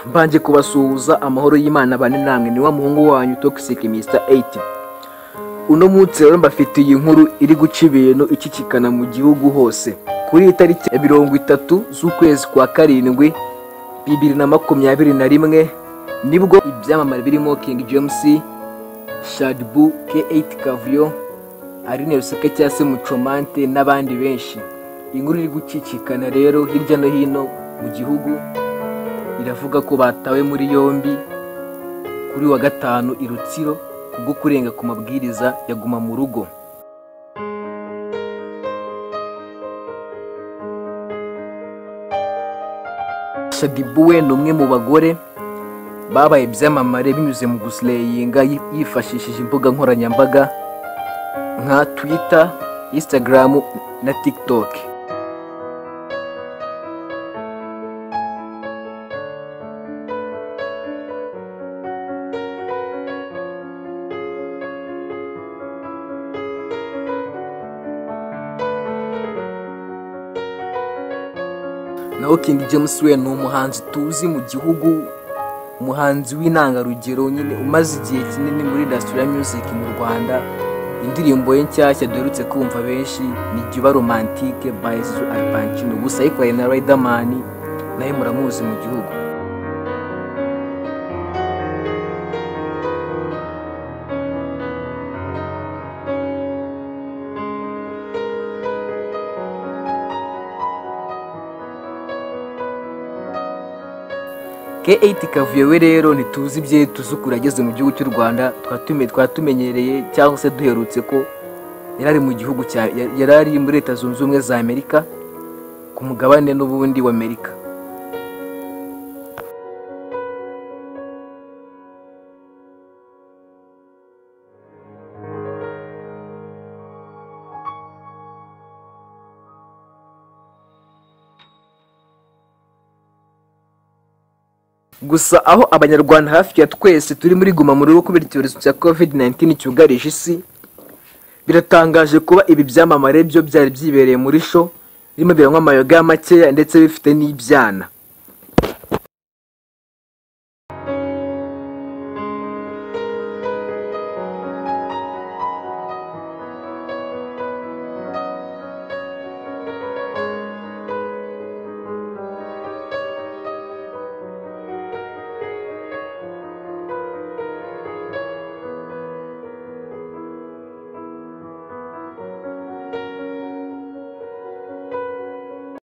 Mbanje kubasuhuza amahoro y'Imana bane namwe, ni wa muhungu wanyu Toxic Mr 8. Uno munsi rero mbafitiye inkuru iri guca ibintu ikikikana mu gihugu hose. Kuri itariki ya 30 z'ukwezi kwa karindwi 2021 nibwo ibyamamare birimo King James, Shadbu, K8 Kavyo, Aline Ruseke cyase Mucomante n'abandi benshi. Inkuru iri gucicikana rero hirya no hino mu gihugu iravuga ko batawe muri yombi kuri wa gatanu i Rutsiro kubwo kurenga ku mabwiriza ya guma mu rugo. Shadbu we numwe mu bagore babaye ibyamamare binyuze mu gusleyinga yifashishije imbuga nkoranyambaga nka Twitter, Instagram na TikTok. Naho King James we ni umuhanzi tuzi mu gihugu, umuhanzi w'intangarugero nyine umaze igihe kinini muri industry ya music mu Rwanda. Indirimbo ye nshyashya duherutse kumva benshi ni Juba Romantique by Alpantino, gusa ikoranye na Riderman naye muramuzi mu gihugu. K8 Kavyo we rero ntituzi bye tuzukura ageze mu gihugu cy'u Rwanda, twatumenyereye cyangwa se duherutse ko yarari mu gihugu yarari muri Leta Zunze Ubumwe za Amerika ku mugabane n'ubundi wa Amerika. Gusa aho abanyarwanda hafi ya twese turi muri guma mu rugo kubera icyorezo cya COVID-19 cyugarije isi, biratangaje kuba ibi byamamare byo byari byibereye muri show birimo biranywa amayoga makeya ndetse bifite n'ibyana.